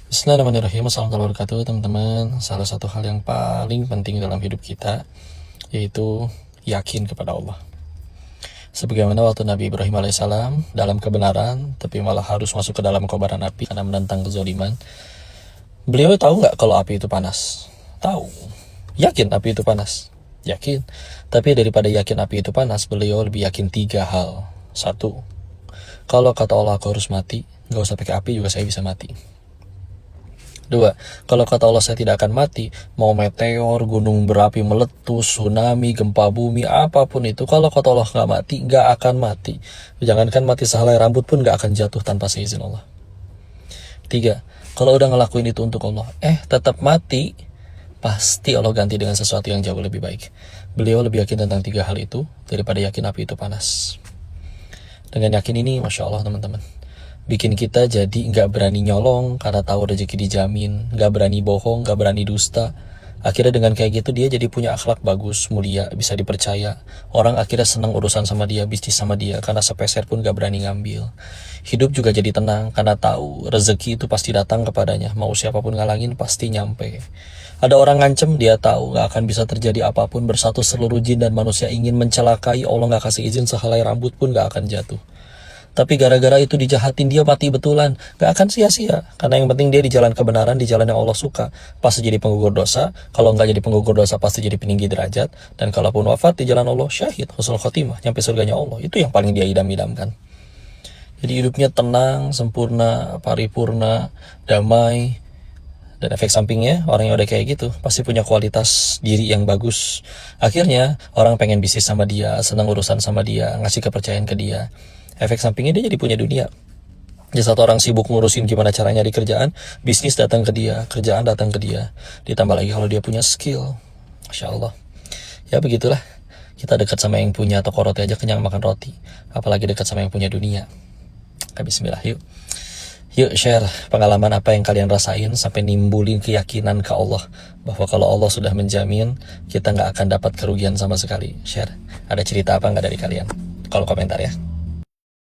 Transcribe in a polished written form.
Bismillahirrahmanirrahim. Assalamualaikum warahmatullahi wabarakatuh, teman-teman. Salah satu hal yang paling penting dalam hidup kita yaitu yakin kepada Allah. Sebagaimana waktu Nabi Ibrahim alaihissalam dalam kebenaran, tapi malah harus masuk ke dalam kobaran api karena menentang kezaliman. Beliau tahu nggak kalau api itu panas? Tahu. Yakin api itu panas? Yakin. Tapi daripada yakin api itu panas, beliau lebih yakin 3 hal. 1, kalau kata Allah aku harus mati, nggak usah pakai api juga saya bisa mati. 2, kalau kata Allah saya tidak akan mati, mau meteor, gunung berapi meletus, tsunami, gempa bumi, apapun itu, kalau kata Allah nggak mati, nggak akan mati. Jangankan mati sehelai rambut pun nggak akan jatuh tanpa seizin Allah. 3, kalau udah ngelakuin itu untuk Allah, tetap mati, pasti Allah ganti dengan sesuatu yang jauh lebih baik. Beliau lebih yakin tentang 3 hal itu daripada yakin api itu panas. Dengan yakin ini, Masya Allah teman-teman, bikin kita jadi nggak berani nyolong karena tahu rezeki dijamin, nggak berani bohong, nggak berani dusta. Akhirnya dengan kayak gitu dia jadi punya akhlak bagus, mulia, bisa dipercaya. Orang akhirnya senang urusan sama dia, bisnis sama dia, karena sepeser pun nggak berani ngambil. Hidup juga jadi tenang karena tahu rezeki itu pasti datang kepadanya, mau siapapun ngalangin pasti nyampe. Ada orang ngancem, dia tahu nggak akan bisa terjadi apapun, bersatu seluruh jin dan manusia ingin mencelakai, Allah nggak kasih izin sehelai rambut pun nggak akan jatuh. Tapi gara-gara itu dijahatin, dia mati betulan. Gak akan sia-sia. Karena yang penting dia di jalan kebenaran, di jalan yang Allah suka. Pasti jadi penggugur dosa. Kalau nggak jadi penggugur dosa, pasti jadi peninggi derajat. Dan kalaupun wafat di jalan Allah, syahid, husnul khotimah, nyampe surganya Allah. Itu yang paling dia idam-idamkan. Jadi hidupnya tenang, sempurna, paripurna, damai. Dan efek sampingnya, orang yang udah kayak gitu pasti punya kualitas diri yang bagus. Akhirnya orang pengen bisnis sama dia, senang urusan sama dia, ngasih kepercayaan ke dia. Efek sampingnya dia jadi punya dunia. Jadi satu orang sibuk ngurusin gimana caranya di kerjaan, bisnis datang ke dia, kerjaan datang ke dia. Ditambah lagi kalau dia punya skill, Masya Allah. Ya begitulah, kita dekat sama yang punya toko roti aja kenyang makan roti, apalagi dekat sama yang punya dunia. Bismillah, yuk share pengalaman apa yang kalian rasain sampai nimbulin keyakinan ke Allah bahwa kalau Allah sudah menjamin, kita nggak akan dapat kerugian sama sekali. Share, ada cerita apa nggak dari kalian? Kalau komentar ya.